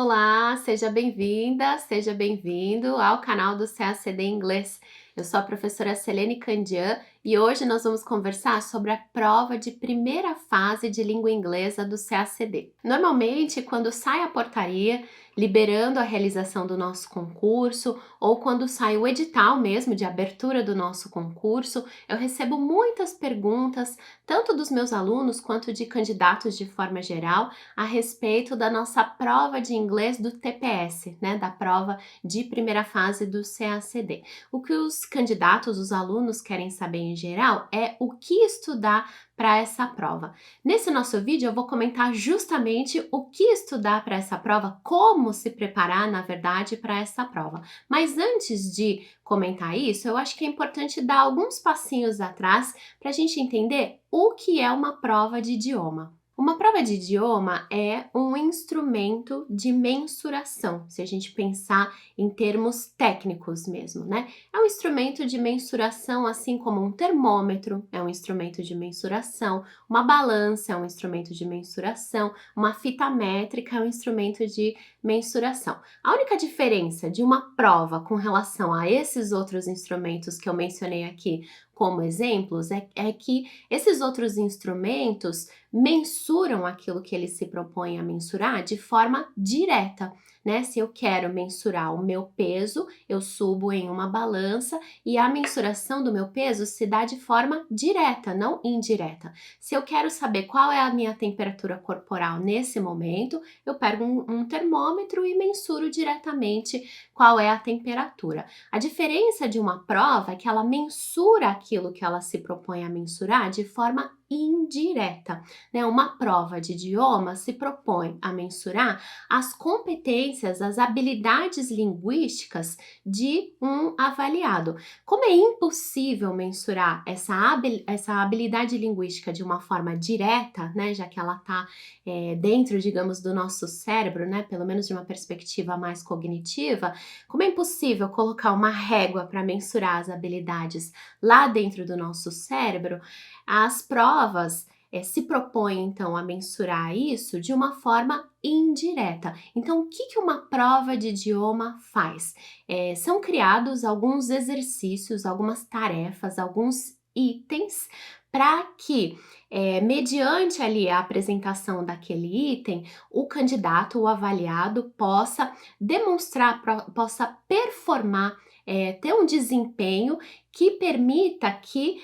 Olá, seja bem-vinda, seja bem-vindo ao canal do CACD Inglês. Eu sou a professora Selene Candian e hoje nós vamos conversar sobre a prova de primeira fase de língua inglesa do CACD. Normalmente, quando sai a portaria liberando a realização do nosso concurso ou quando sai o edital mesmo de abertura do nosso concurso, eu recebo muitas perguntas, tanto dos meus alunos quanto de candidatos de forma geral, a respeito da nossa prova de inglês do TPS, né, da prova de primeira fase do CACD. O que os candidatos, os alunos querem saber em geral é o que estudar para essa prova. Nesse nosso vídeo eu vou comentar justamente o que estudar para essa prova, como se preparar, na verdade, para essa prova. Mas antes de comentar isso, eu acho que é importante dar alguns passinhos atrás para a gente entender o que é uma prova de idioma. Uma prova de idioma é um instrumento de mensuração, se a gente pensar em termos técnicos mesmo, né? É um instrumento de mensuração, assim como um termômetro é um instrumento de mensuração, uma balança é um instrumento de mensuração, uma fita métrica é um instrumento de mensuração. A única diferença de uma prova com relação a esses outros instrumentos que eu mencionei aqui como exemplos é que esses outros instrumentos mensuram aquilo que ele se propõe a mensurar de forma direta, né? Se eu quero mensurar o meu peso, eu subo em uma balança e a mensuração do meu peso se dá de forma direta, não indireta. Se eu quero saber qual é a minha temperatura corporal nesse momento, eu pego um termômetro e mensuro diretamente qual é a temperatura. A diferença de uma prova é que ela mensura aquilo que ela se propõe a mensurar de forma indireta, né? Uma prova de idioma se propõe a mensurar as competências, as habilidades linguísticas de um avaliado. Como é impossível mensurar essa habilidade linguística de uma forma direta, né? Já que ela está dentro, digamos, do nosso cérebro, né? Pelo menos de uma perspectiva mais cognitiva, como é impossível colocar uma régua para mensurar as habilidades lá dentro do nosso cérebro, as provas se propõem então a mensurar isso de uma forma indireta. Então, o que uma prova de idioma faz? São criados alguns exercícios, algumas tarefas, alguns itens para que, mediante ali a apresentação daquele item, o candidato, o avaliado, possa demonstrar, possa performar, ter um desempenho que permita que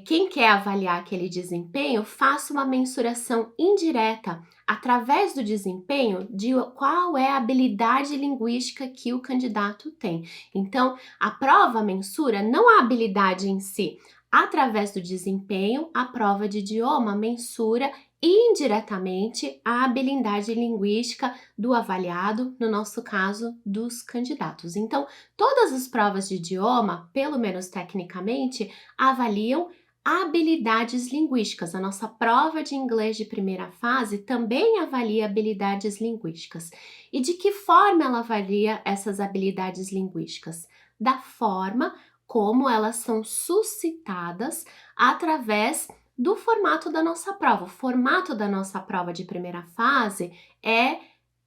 quem quer avaliar aquele desempenho faça uma mensuração indireta através do desempenho de qual é a habilidade linguística que o candidato tem. Então, a prova mensura não a habilidade em si. Através do desempenho, a prova de idioma mensura indiretamente a habilidade linguística do avaliado, no nosso caso, dos candidatos. Então, todas as provas de idioma, pelo menos tecnicamente, avaliam habilidades linguísticas. A nossa prova de inglês de primeira fase também avalia habilidades linguísticas. E de que forma ela avalia essas habilidades linguísticas? Da forma como elas são suscitadas através do formato da nossa prova. O formato da nossa prova de primeira fase é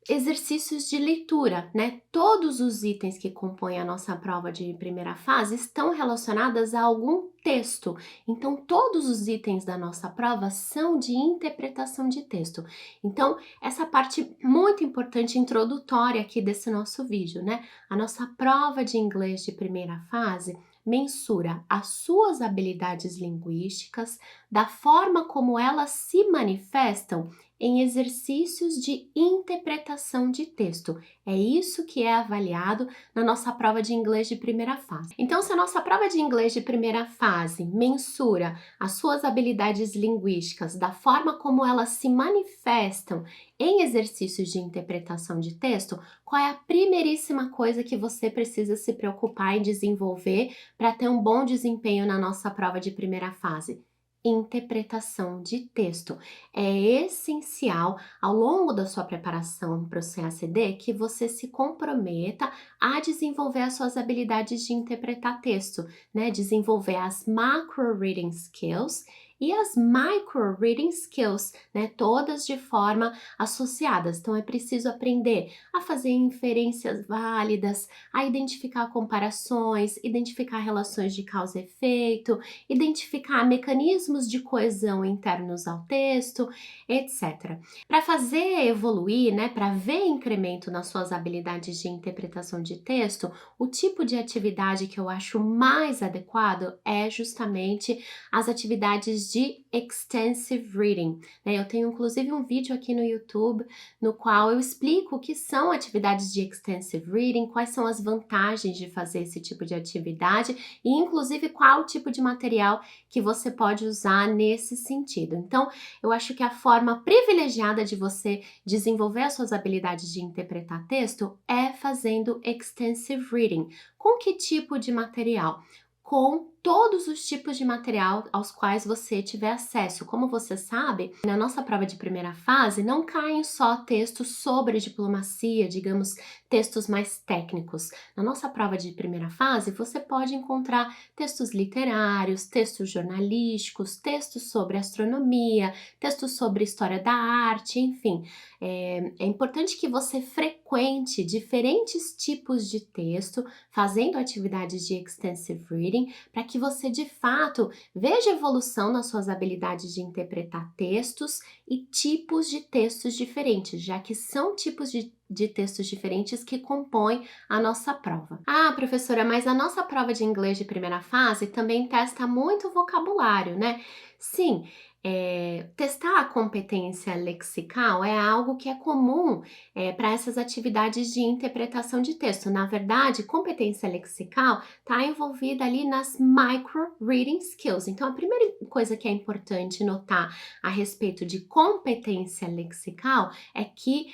exercícios de leitura, né? Todos os itens que compõem a nossa prova de primeira fase estão relacionados a algum texto. Então, todos os itens da nossa prova são de interpretação de texto. Então, essa parte muito importante introdutória aqui desse nosso vídeo, né? A nossa prova de inglês de primeira fase mensura as suas habilidades linguísticas da forma como elas se manifestam em exercícios de interpretação de texto. É isso que é avaliado na nossa prova de inglês de primeira fase. Então, se a nossa prova de inglês de primeira fase mensura as suas habilidades linguísticas da forma como elas se manifestam em exercícios de interpretação de texto, qual é a primeiríssima coisa que você precisa se preocupar em desenvolver para ter um bom desempenho na nossa prova de primeira fase? Interpretação de texto. É essencial ao longo da sua preparação para o CACD que você se comprometa a desenvolver as suas habilidades de interpretar texto, né? Desenvolver as macro reading skills e as micro reading skills, né? Todas de forma associadas. Então é preciso aprender a fazer inferências válidas, a identificar comparações, identificar relações de causa e efeito, identificar mecanismos de coesão internos ao texto, etc. Para fazer evoluir, né, para ver incremento nas suas habilidades de interpretação de texto, o tipo de atividade que eu acho mais adequado é justamente as atividades de extensive reading, né? Eu tenho inclusive um vídeo aqui no YouTube no qual eu explico o que são atividades de extensive reading, quais são as vantagens de fazer esse tipo de atividade e inclusive qual o tipo de material que você pode usar nesse sentido. Então, eu acho que a forma privilegiada de você desenvolver as suas habilidades de interpretar texto é fazendo extensive reading. Com que tipo de material? Com todos os tipos de material aos quais você tiver acesso. Como você sabe, na nossa prova de primeira fase não caem só textos sobre diplomacia, digamos, textos mais técnicos. Na nossa prova de primeira fase, você pode encontrar textos literários, textos jornalísticos, textos sobre astronomia, textos sobre história da arte, enfim. É importante que você frequente diferentes tipos de texto, fazendo atividades de extensive reading, para que você de fato veja evolução nas suas habilidades de interpretar textos e tipos de textos diferentes, já que são tipos de textos diferentes que compõem a nossa prova. Ah, professora, mas a nossa prova de inglês de primeira fase também testa muito vocabulário, né? Sim, testar a competência lexical é algo que é comum para essas atividades de interpretação de texto. Na verdade, competência lexical está envolvida ali nas micro reading skills. Então, a primeira coisa que é importante notar a respeito de competência lexical é que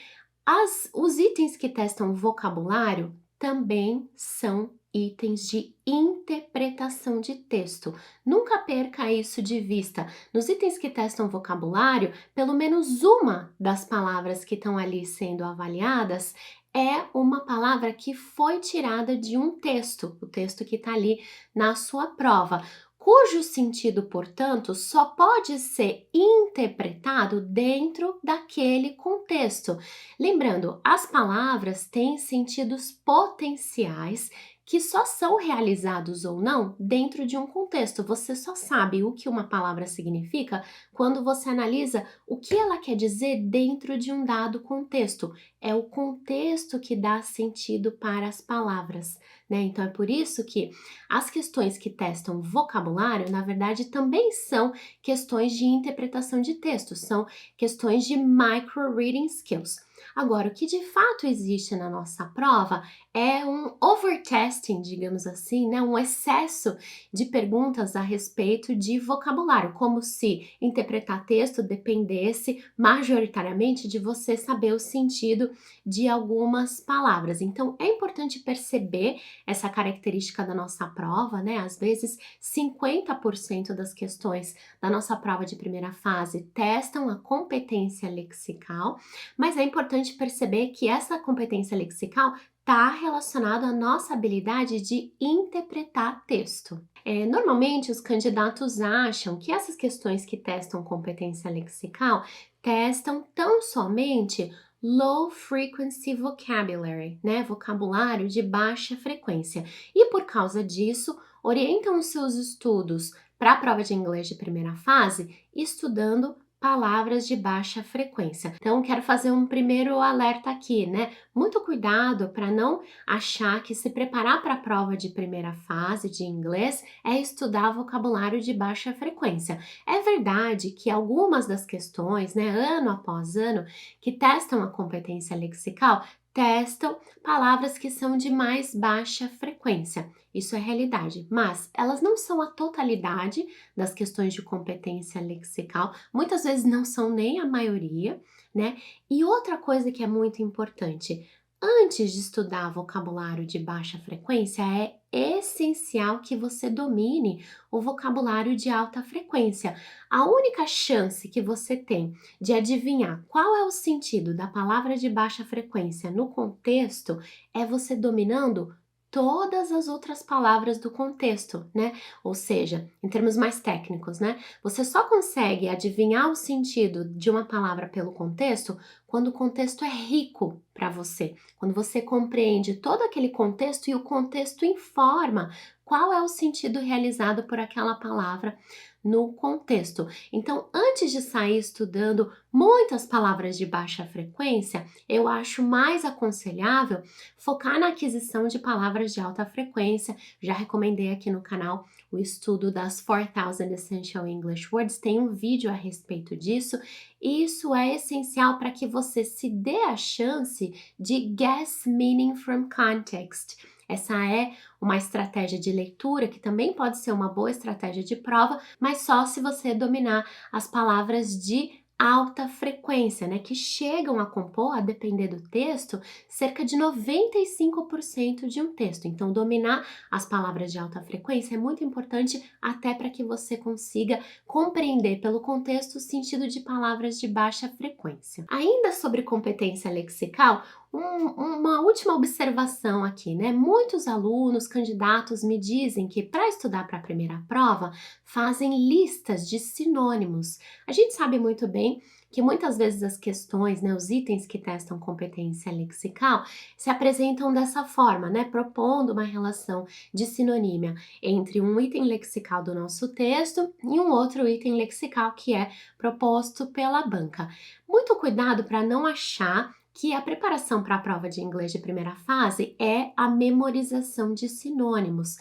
os itens que testam vocabulário também são itens de interpretação de texto. Nunca perca isso de vista. Nos itens que testam vocabulário, pelo menos uma das palavras que estão ali sendo avaliadas é uma palavra que foi tirada de um texto, o texto que está ali na sua prova, cujo sentido, portanto, só pode ser interpretado dentro daquele contexto. Lembrando, as palavras têm sentidos potenciais que só são realizados ou não dentro de um contexto. Você só sabe o que uma palavra significa quando você analisa o que ela quer dizer dentro de um dado contexto. É o contexto que dá sentido para as palavras, né? Então é por isso que as questões que testam vocabulário, na verdade, também são questões de interpretação de texto, são questões de micro reading skills. Agora, o que de fato existe na nossa prova é um overtesting, digamos assim, né? Um excesso de perguntas a respeito de vocabulário, como se interpretar texto dependesse majoritariamente de você saber o sentido de algumas palavras. Então, é importante perceber essa característica da nossa prova, né? Às vezes, 50% das questões da nossa prova de primeira fase testam a competência lexical, mas é importante perceber que essa competência lexical está relacionada à nossa habilidade de interpretar texto. Normalmente, os candidatos acham que essas questões que testam competência lexical testam tão somente low frequency vocabulary, né? Vocabulário de baixa frequência. E por causa disso, orientam os seus estudos para a prova de inglês de primeira fase estudando palavras de baixa frequência. Então, quero fazer um primeiro alerta aqui, né? Muito cuidado para não achar que se preparar para a prova de primeira fase de inglês é estudar vocabulário de baixa frequência. É verdade que algumas das questões, né, ano após ano, que testam a competência lexical, testam palavras que são de mais baixa frequência. Isso é realidade, mas elas não são a totalidade das questões de competência lexical, muitas vezes não são nem a maioria, né? E outra coisa que é muito importante, antes de estudar vocabulário de baixa frequência, é essencial que você domine o vocabulário de alta frequência. A única chance que você tem de adivinhar qual é o sentido da palavra de baixa frequência no contexto é você dominando todas as outras palavras do contexto, né? Ou seja, em termos mais técnicos, né? Você só consegue adivinhar o sentido de uma palavra pelo contexto quando o contexto é rico para você, quando você compreende todo aquele contexto e o contexto informa qual é o sentido realizado por aquela palavra no contexto. Então, antes de sair estudando muitas palavras de baixa frequência, eu acho mais aconselhável focar na aquisição de palavras de alta frequência. Já recomendei aqui no canal o estudo das 4,000 Essential English Words, tem um vídeo a respeito disso. Isso é essencial para que você se dê a chance de guess meaning from context. Essa é uma estratégia de leitura que também pode ser uma boa estratégia de prova, mas só se você dominar as palavras de alta frequência, né, que chegam a compor, a depender do texto, cerca de 95% de um texto. Então, dominar as palavras de alta frequência é muito importante até para que você consiga compreender pelo contexto o sentido de palavras de baixa frequência. Ainda sobre competência lexical, uma última observação aqui, né? Muitos alunos, candidatos me dizem que para estudar para a primeira prova, fazem listas de sinônimos. A gente sabe muito bem que muitas vezes as questões, né, os itens que testam competência lexical, se apresentam dessa forma, né? Propondo uma relação de sinonímia entre um item lexical do nosso texto e um outro item lexical que é proposto pela banca. Muito cuidado para não achar que a preparação para a prova de inglês de primeira fase é a memorização de sinônimos.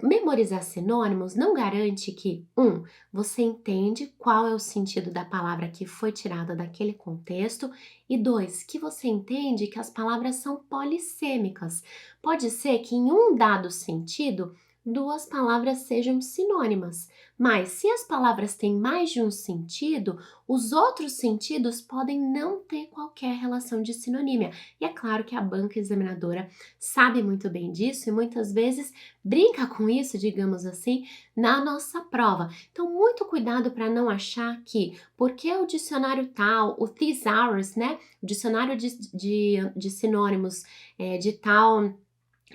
Memorizar sinônimos não garante que, você entende qual é o sentido da palavra que foi tirada daquele contexto, e dois, que você entende que as palavras são polissêmicas. Pode ser que em um dado sentido, duas palavras sejam sinônimas, mas se as palavras têm mais de um sentido, os outros sentidos podem não ter qualquer relação de sinonímia. E é claro que a banca examinadora sabe muito bem disso e muitas vezes brinca com isso, digamos assim, na nossa prova. Então, muito cuidado para não achar que, porque o dicionário tal, o thesaurus, né? O dicionário de sinônimos de tal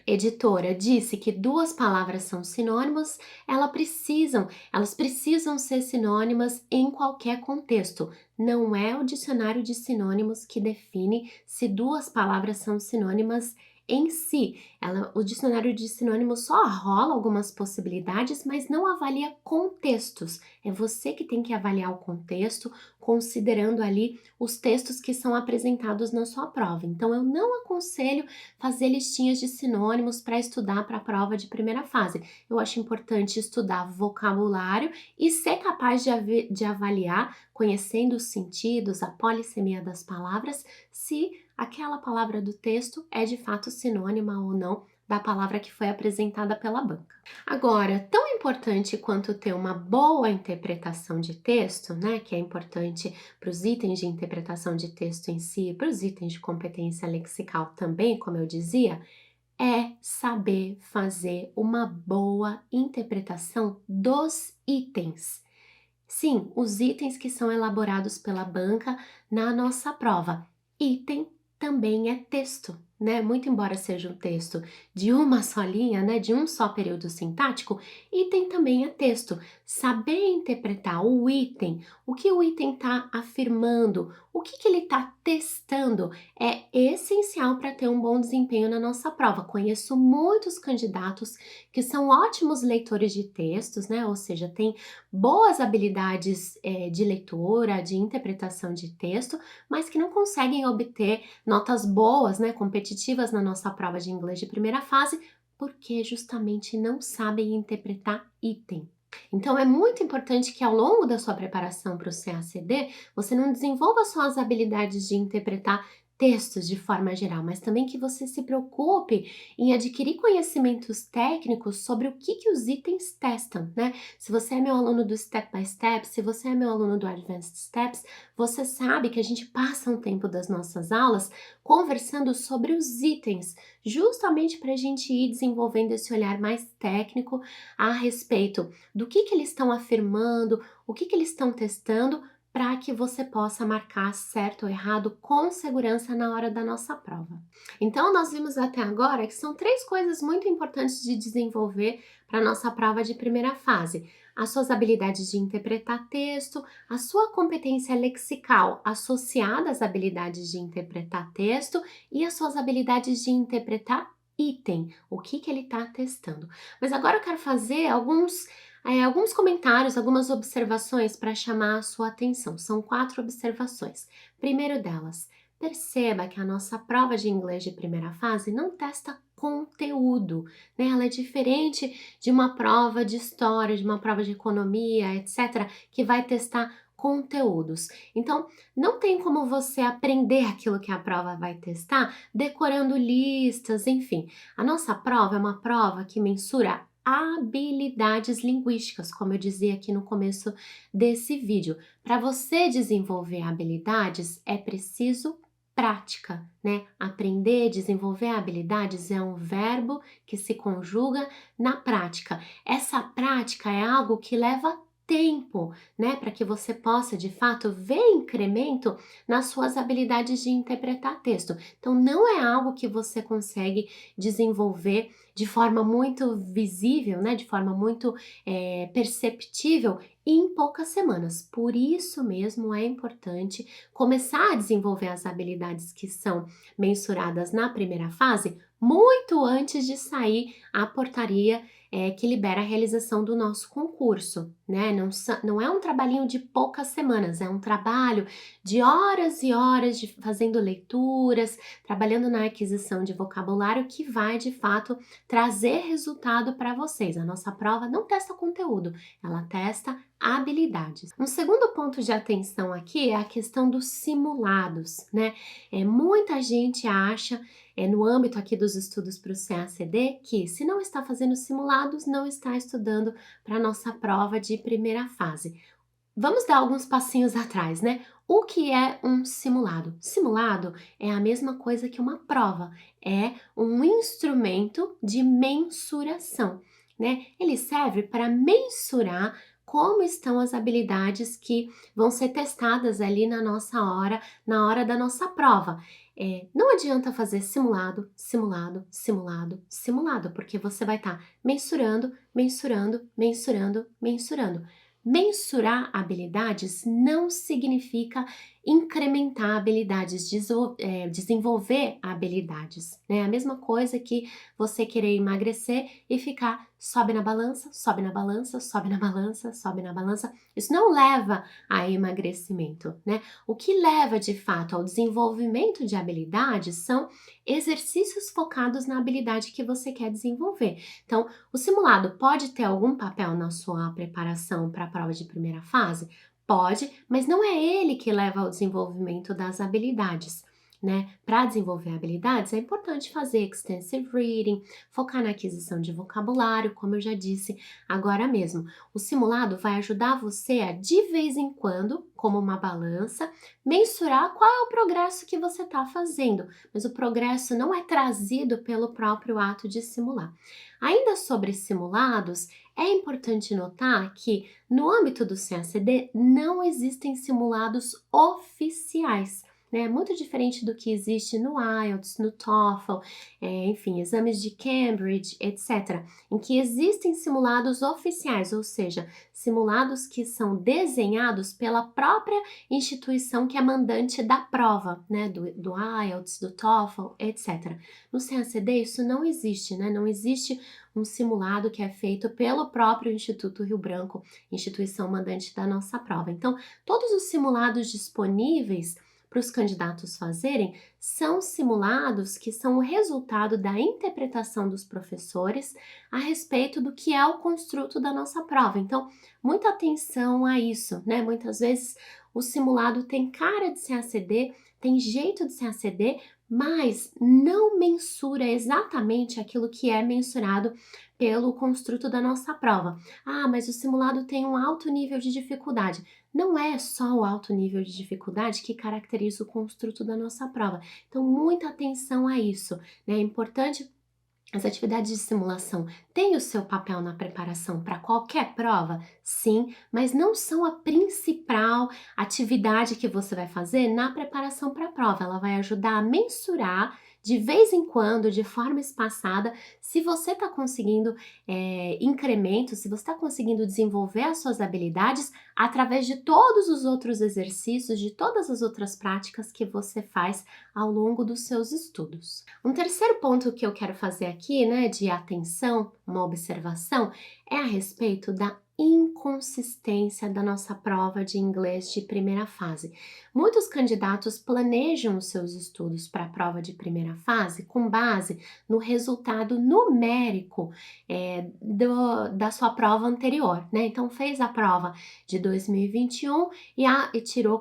editora disse que duas palavras são sinônimos, elas precisam ser sinônimas em qualquer contexto. Não é o dicionário de sinônimos que define se duas palavras são sinônimas em si. O dicionário de sinônimos só rola algumas possibilidades, mas não avalia contextos. É você que tem que avaliar o contexto, considerando ali os textos que são apresentados na sua prova. Então, eu não aconselho fazer listinhas de sinônimos para estudar para a prova de primeira fase. Eu acho importante estudar vocabulário e ser capaz de avaliar, conhecendo os sentidos, a polissemia das palavras, se aquela palavra do texto é de fato sinônima ou não da palavra que foi apresentada pela banca. Agora, tão importante quanto ter uma boa interpretação de texto, né, que é importante para os itens de interpretação de texto em si, para os itens de competência lexical também, como eu dizia, é saber fazer uma boa interpretação dos itens. Sim, os itens que são elaborados pela banca na nossa prova. Item também é texto, né? Muito embora seja um texto de uma só linha, né? De um só período sintático, item também é texto. Saber interpretar o item, o que o item está afirmando, o que ele está testando, é essencial para ter um bom desempenho na nossa prova. Conheço muitos candidatos que são ótimos leitores de textos, né? Ou seja, têm boas habilidades de leitura, de interpretação de texto, mas que não conseguem obter notas boas, né, competitivas na nossa prova de inglês de primeira fase, porque justamente não sabem interpretar item. Então, é muito importante que ao longo da sua preparação para o CACD, você não desenvolva só as habilidades de interpretar textos de forma geral, mas também que você se preocupe em adquirir conhecimentos técnicos sobre o que os itens testam, né? Se você é meu aluno do Step by Step, se você é meu aluno do Advanced Steps, você sabe que a gente passa um tempo das nossas aulas conversando sobre os itens, justamente para a gente ir desenvolvendo esse olhar mais técnico a respeito do que eles estão afirmando, o que eles estão testando, para que você possa marcar certo ou errado com segurança na hora da nossa prova. Então, nós vimos até agora que são 3 coisas muito importantes de desenvolver para a nossa prova de primeira fase: as suas habilidades de interpretar texto, a sua competência lexical associada às habilidades de interpretar texto e as suas habilidades de interpretar item, o que ele está testando. Mas agora eu quero fazer alguns comentários, algumas observações para chamar a sua atenção. São 4 observações. Primeiro delas, perceba que a nossa prova de inglês de primeira fase não testa conteúdo, né? Ela é diferente de uma prova de história, de uma prova de economia, etc., que vai testar conteúdos. Então, não tem como você aprender aquilo que a prova vai testar decorando listas, enfim. A nossa prova é uma prova que mensura habilidades linguísticas, como eu dizia aqui no começo desse vídeo. Para você desenvolver habilidades, é preciso prática, né? Aprender, desenvolver habilidades é um verbo que se conjuga na prática. Essa prática é algo que leva tempo, né, para que você possa de fato ver incremento nas suas habilidades de interpretar texto. Então, não é algo que você consegue desenvolver de forma muito visível, né, de forma muito perceptível em poucas semanas. Por isso mesmo é importante começar a desenvolver as habilidades que são mensuradas na primeira fase muito antes de sair a portaria que libera a realização do nosso concurso, né? Não é um trabalhinho de poucas semanas, é um trabalho de horas e horas fazendo leituras, trabalhando na aquisição de vocabulário que vai de fato trazer resultado para vocês. A nossa prova não testa conteúdo, ela testa habilidades. Um segundo ponto de atenção aqui é a questão dos simulados, né? Muita gente acha, no âmbito aqui dos estudos para o CACD, que se não está fazendo simulados, não está estudando para a nossa prova de primeira fase. Vamos dar alguns passinhos atrás, né? O que é um simulado? Simulado é a mesma coisa que uma prova, é um instrumento de mensuração, né? Ele serve para mensurar como estão as habilidades que vão ser testadas ali na hora da nossa prova. Não adianta fazer simulado, simulado, simulado, simulado, porque você vai estar mensurando, mensurando, mensurando, mensurando. Mensurar habilidades não significa incrementar habilidades, desenvolver habilidades, né? A mesma coisa que você querer emagrecer e ficar sobe na balança, sobe na balança, sobe na balança, sobe na balança. Isso não leva a emagrecimento, né? O que leva de fato ao desenvolvimento de habilidades são exercícios focados na habilidade que você quer desenvolver. Então, o simulado pode ter algum papel na sua preparação para a prova de primeira fase? Pode, mas não é ele que leva ao desenvolvimento das habilidades, né? Para desenvolver habilidades é importante fazer extensive reading, focar na aquisição de vocabulário, como eu já disse agora mesmo. O simulado vai ajudar você a, de vez em quando, como uma balança, mensurar qual é o progresso que você está fazendo, mas o progresso não é trazido pelo próprio ato de simular. Ainda sobre simulados, é importante notar que no âmbito do CACD não existem simulados oficiais, né? Muito diferente do que existe no IELTS, no TOEFL, enfim, exames de Cambridge, etc., em que existem simulados oficiais, ou seja, simulados que são desenhados pela própria instituição que é mandante da prova, né? Do IELTS, do TOEFL, etc. No CACD isso não existe, né? Não existe um simulado que é feito pelo próprio Instituto Rio Branco, instituição mandante da nossa prova. Então, todos os simulados disponíveis para os candidatos fazerem são simulados que são o resultado da interpretação dos professores a respeito do que é o construto da nossa prova. Então, muita atenção a isso, né? Muitas vezes o simulado tem cara de CACD, tem jeito de CACD, mas não mensura exatamente aquilo que é mensurado pelo construto da nossa prova. Ah, mas o simulado tem um alto nível de dificuldade. Não é só o alto nível de dificuldade que caracteriza o construto da nossa prova. Então, muita atenção a isso, né? É importante As atividades de simulação têm o seu papel na preparação para qualquer prova? Sim, mas não são a principal atividade que você vai fazer na preparação para a prova. Ela vai ajudar a mensurar de vez em quando, de forma espaçada, se você está conseguindo incremento, se você está conseguindo desenvolver as suas habilidades através de todos os outros exercícios, de todas as outras práticas que você faz ao longo dos seus estudos. Um terceiro ponto que eu quero fazer aqui, né, de atenção, uma observação, é a respeito da inconsistência da nossa prova de inglês de primeira fase. Muitos candidatos planejam os seus estudos para a prova de primeira fase com base no resultado numérico da sua prova anterior, né? Então fez a prova de 2021 e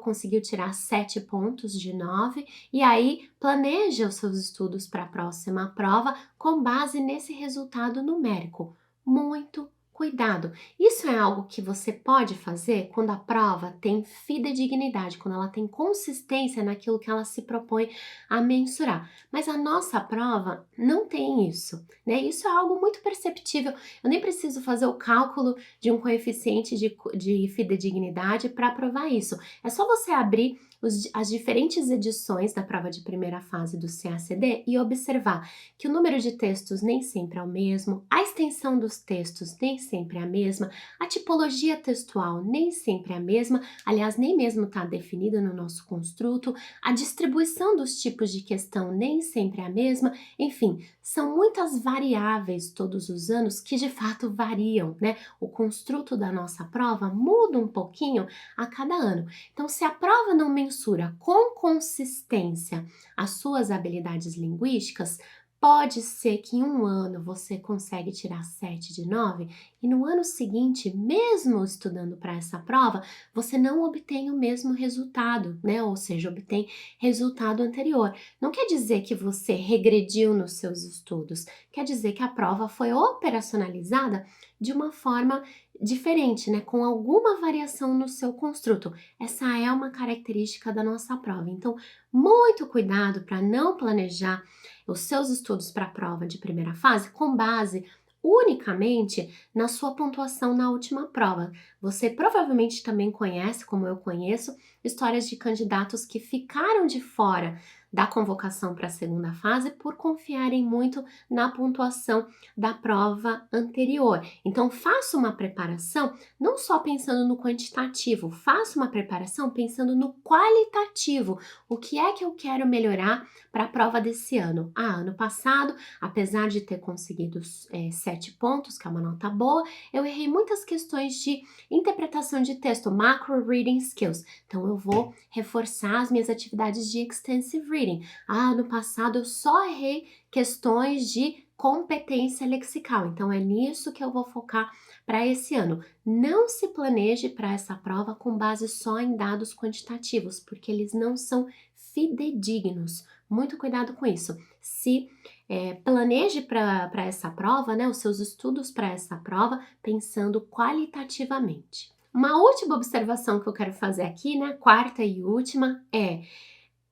conseguiu tirar 7 pontos de 9, e aí planeja os seus estudos para a próxima prova com base nesse resultado numérico. Muito cuidado! Isso é algo que você pode fazer quando a prova tem fidedignidade, quando ela tem consistência naquilo que ela se propõe a mensurar. Mas a nossa prova não tem isso, né? Isso é algo muito perceptível. Eu nem preciso fazer o cálculo de um coeficiente de fidedignidade para provar isso. É só você abrir as diferentes edições da prova de primeira fase do CACD e observar que o número de textos nem sempre é o mesmo, a extensão dos textos nem sempre é a mesma, a tipologia textual nem sempre é a mesma, aliás, nem mesmo está definida no nosso construto, a distribuição dos tipos de questão nem sempre é a mesma, enfim, são muitas variáveis todos os anos que de fato variam, né? O construto da nossa prova muda um pouquinho a cada ano. Então, se a prova não mensura com consistência as suas habilidades linguísticas, pode ser que em um ano você consegue tirar 7 de 9 e no ano seguinte, mesmo estudando para essa prova, você não obtém o mesmo resultado, né? Ou seja, obtém resultado anterior. Não quer dizer que você regrediu nos seus estudos, quer dizer que a prova foi operacionalizada de uma forma diferente, né? Com alguma variação no seu construto. Essa é uma característica da nossa prova. Então, muito cuidado para não planejar os seus estudos para a prova de primeira fase com base unicamente na sua pontuação na última prova. Você provavelmente também conhece, como eu conheço, histórias de candidatos que ficaram de fora da convocação para a segunda fase por confiarem muito na pontuação da prova anterior. Então, faça uma preparação não só pensando no quantitativo, faça uma preparação pensando no qualitativo. O que é que eu quero melhorar para a prova desse ano? Ano passado, apesar de ter conseguido 7 pontos, que é uma nota boa, eu errei muitas questões de interpretação de texto, macro reading skills. Então, eu vou reforçar as minhas atividades de extensive reading. Ano passado eu só errei questões de competência lexical, então é nisso que eu vou focar para esse ano. Não se planeje para essa prova com base só em dados quantitativos, porque eles não são fidedignos. Muito cuidado com isso. Se planeje para essa prova, né, os seus estudos para essa prova, pensando qualitativamente. Uma última observação que eu quero fazer aqui, né, quarta e última, é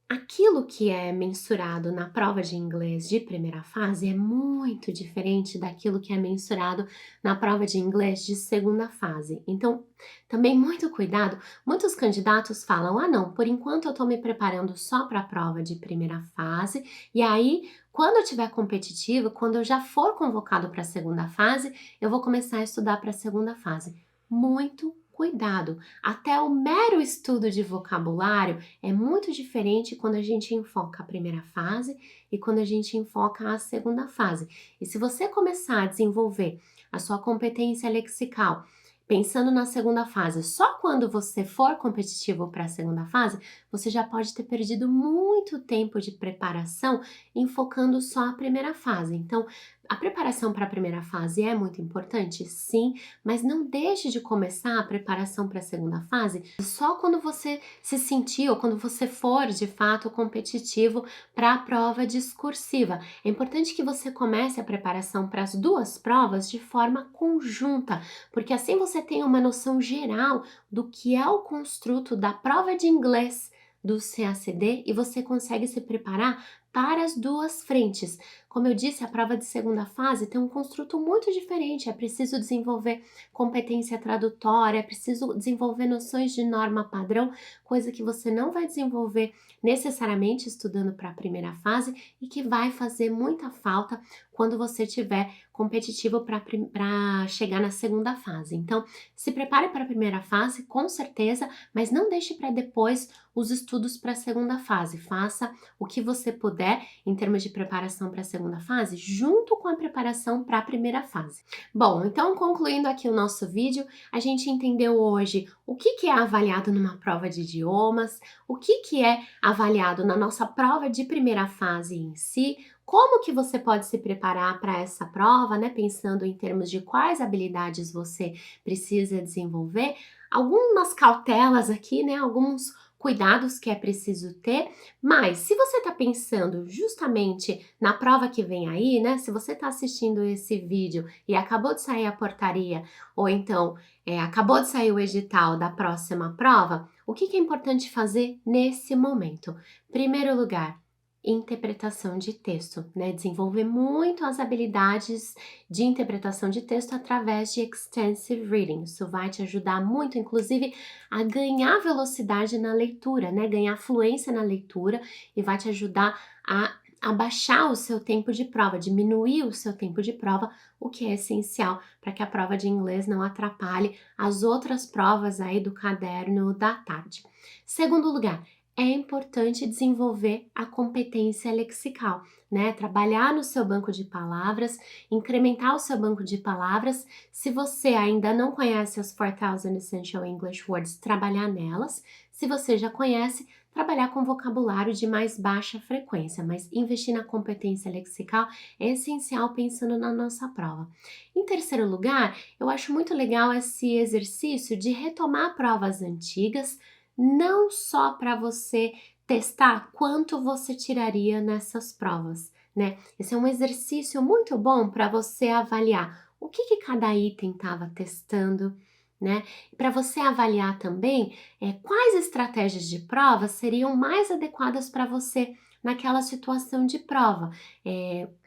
aquilo que é mensurado na prova de inglês de primeira fase é muito diferente daquilo que é mensurado na prova de inglês de segunda fase. Então, também muito cuidado. Muitos candidatos falam: ah, não, por enquanto eu estou me preparando só para a prova de primeira fase, e aí, quando eu tiver competitivo, quando eu já for convocado para a segunda fase, eu vou começar a estudar para a segunda fase. Muito cuidado. Até o mero estudo de vocabulário é muito diferente quando a gente enfoca a primeira fase e quando a gente enfoca a segunda fase. E se você começar a desenvolver a sua competência lexical pensando na segunda fase, só quando você for competitivo para a segunda fase, você já pode ter perdido muito tempo de preparação enfocando só a primeira fase. Então, a preparação para a primeira fase é muito importante, sim, mas não deixe de começar a preparação para a segunda fase só quando você se sentir ou quando você for de fato competitivo para a prova discursiva. É importante que você comece a preparação para as duas provas de forma conjunta, porque assim você tem uma noção geral do que é o construto da prova de inglês do CACD e você consegue se preparar para as duas frentes. Como eu disse, a prova de segunda fase tem um construto muito diferente. É preciso desenvolver competência tradutória, é preciso desenvolver noções de norma padrão, coisa que você não vai desenvolver necessariamente estudando para a primeira fase e que vai fazer muita falta quando você tiver competitivo para chegar na segunda fase. Então, se prepare para a primeira fase, com certeza, mas não deixe para depois os estudos para a segunda fase. Faça o que você puder em termos de preparação para a segunda fase, junto com a preparação para a primeira fase. Bom, então concluindo aqui o nosso vídeo, a gente entendeu hoje o que é avaliado numa prova de idiomas, o que é avaliado na nossa prova de primeira fase em si, como que você pode se preparar para essa prova, né? Pensando em termos de quais habilidades você precisa desenvolver, algumas cautelas aqui, né? Alguns cuidados que é preciso ter, mas se você está pensando justamente na prova que vem aí, né? Se você está assistindo esse vídeo e acabou de sair a portaria, ou então acabou de sair o edital da próxima prova, o que é importante fazer nesse momento? Primeiro lugar, interpretação de texto, né? Desenvolver muito as habilidades de interpretação de texto através de extensive reading. Isso vai te ajudar muito, inclusive, a ganhar velocidade na leitura, né? Ganhar fluência na leitura e vai te ajudar a abaixar o seu tempo de prova, diminuir o seu tempo de prova, o que é essencial para que a prova de inglês não atrapalhe as outras provas aí do caderno da tarde. Segundo lugar, é importante desenvolver a competência lexical, né? Trabalhar no seu banco de palavras, incrementar o seu banco de palavras. Se você ainda não conhece as 4,000 Essential English Words, trabalhar nelas. Se você já conhece, trabalhar com vocabulário de mais baixa frequência, mas investir na competência lexical é essencial pensando na nossa prova. Em terceiro lugar, eu acho muito legal esse exercício de retomar provas antigas, não só para você testar quanto você tiraria nessas provas, né? Esse é um exercício muito bom para você avaliar o que cada item estava testando, né? Para você avaliar também quais estratégias de prova seriam mais adequadas para você naquela situação de prova.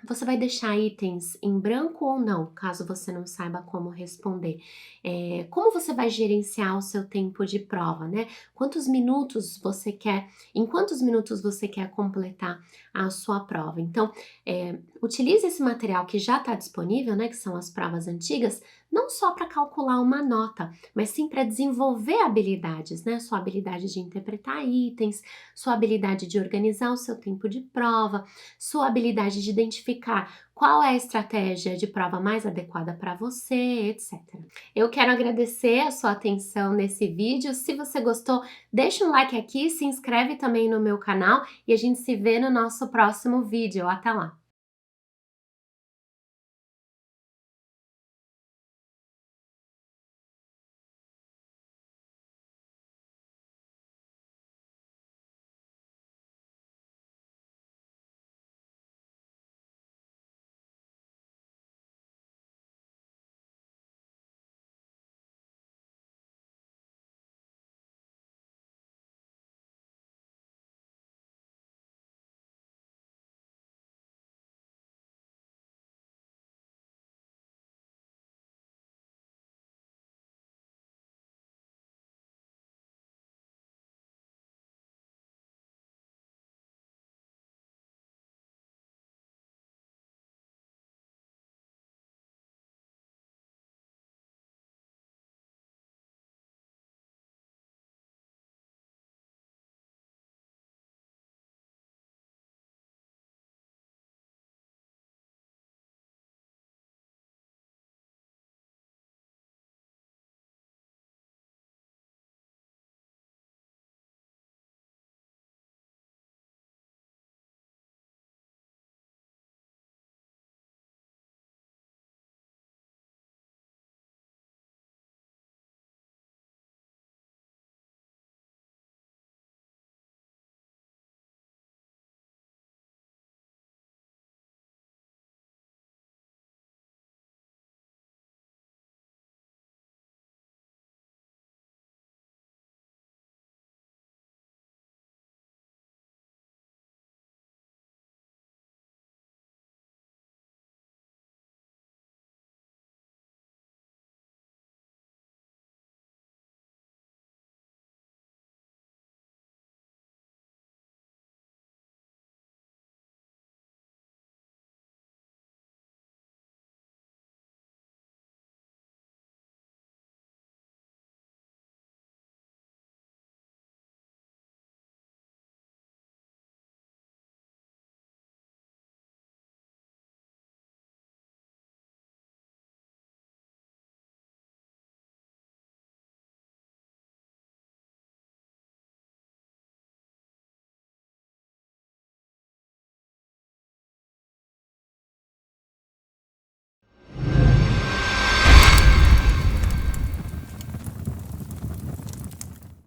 Você vai deixar itens em branco ou não, caso você não saiba como responder. Como você vai gerenciar o seu tempo de prova, né? Em quantos minutos você quer completar a sua prova? Então, utilize esse material que já está disponível, né? Que são as provas antigas, não só para calcular uma nota, mas sim para desenvolver habilidades, né? Sua habilidade de interpretar itens, sua habilidade de organizar o seu tempo de prova, sua habilidade de identificar qual é a estratégia de prova mais adequada para você, etc. Eu quero agradecer a sua atenção nesse vídeo. Se você gostou, deixa um like aqui, se inscreve também no meu canal e a gente se vê no nosso próximo vídeo. Até lá!